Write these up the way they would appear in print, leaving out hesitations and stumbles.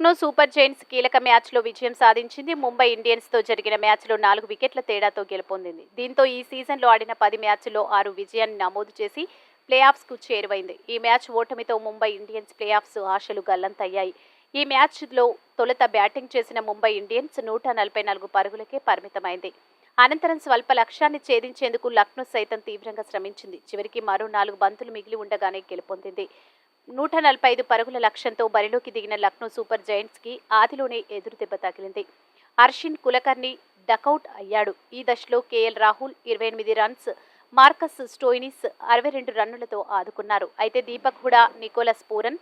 Lucknow super Giants కీలక మ్యాచ్లో విజయం సాధించింది. ముంబై ఇండియన్స్తో జరిగిన మ్యాచ్లో 4 వికెట్ల తేడాతో గెలుపొందింది. దీంతో ఈ సీజన్లో ఆడిన 10 మ్యాచ్ల్లో 6 విజయాన్ని నమోదు చేసి ప్లేఆఫ్స్కు చేరువైంది. ఈ మ్యాచ్ ఓటమితో ముంబై ఇండియన్స్ ప్లేఆఫ్స్ ఆశలు గల్లంతయ్యాయి. ఈ మ్యాచ్లో తొలుత బ్యాటింగ్ చేసిన ముంబై ఇండియన్స్ 144 పరుగులకే పరిమితమైంది. అనంతరం స్వల్ప లక్ష్యాన్ని ఛేదించేందుకు లక్నో సైతం తీవ్రంగా శ్రమించింది. చివరికి మరో 4 బంతులు మిగిలి ఉండగానే గెలుపొందింది. 145 పరుగుల లక్ష్యంతో బరిలోకి దిగిన లక్నో సూపర్ జైంట్స్కి ఆదిలోనే ఎదురుదెబ్బ తగిలింది. అర్షిన్ కులకర్ణి డకౌట్ అయ్యాడు. ఈ దశలో KL Rahul 28 runs, Marcus Stoinis 62 రన్నులతో ఆదుకున్నారు. అయితే Deepak Hooda, Nicholas Pooran,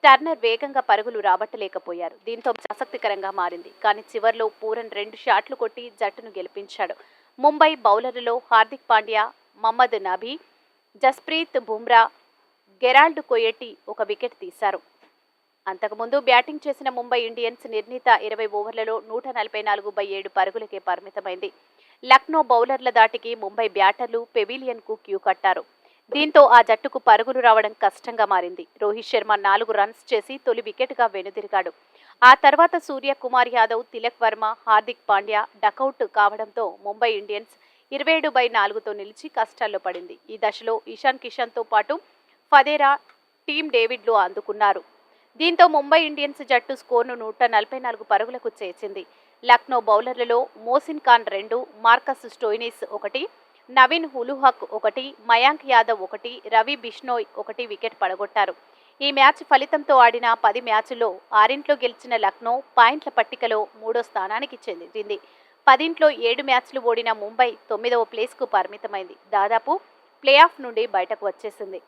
Turner వేగంగా పరుగులు రాబట్టలేకపోయారు. దీంతో ఆసక్తికరంగా మారింది. కానీ చివర్లో పూరన్ 2 షాట్లు కొట్టి జట్టును గెలిపించాడు. ముంబై బౌలర్లలో హార్దిక్ పాండ్యా, మహమ్మద్ నబీ, జస్ప్రీత్ బుమ్రా, గెరాల్డ్ కొయెట్టి ఒక వికెట్ తీశారు. అంతకుముందు బ్యాటింగ్ చేసిన ముంబై ఇండియన్స్ నిర్ణీత 20 ఓవర్లలో 144/7 పరుగులకే పరిమితమైంది. లక్నో బౌలర్ల దాటికి ముంబై బ్యాటర్లు పెవిలియన్కు క్యూ కట్టారు. దీంతో ఆ జట్టుకు పరుగులు రావడం కష్టంగా మారింది. రోహిత్ శర్మ 4 రన్స్ చేసి తొలి వికెట్గా వెనుదిరిగాడు. ఆ తర్వాత సూర్యకుమార్ యాదవ్, తిలక్ వర్మ, హార్దిక్ పాండ్యా డకౌట్ కావడంతో ముంబై ఇండియన్స్ 27/4తో నిలిచి కష్టాల్లో పడింది. ఈ దశలో ఇషాన్ కిషన్తో పాటు ఫదేరా, టీమ్ డేవిడ్లు అందుకున్నారు. దీంతో ముంబై ఇండియన్స్ జట్టు స్కోర్ను 144 పరుగులకు చేర్చింది. లక్నో బౌలర్లలో Mohsin Khan 2, Marcus Stoinis 1, Naveen ul Haq 1, Mayank Yadav 1, Ravi Bishnoi 1 wicket పడగొట్టారు. ఈ మ్యాచ్ ఫలితంతో ఆడిన 10 మ్యాచ్ల్లో 6 గెలిచిన లక్నో పాయింట్ల పట్టికలో 3వ స్థానానికి చెందింది. 10 7 మ్యాచ్లు ఓడిన ముంబై 9వ ప్లేస్కు పరిమితమైంది. దాదాపు ప్లేఆఫ్ నుండి బయటకు వచ్చేసింది.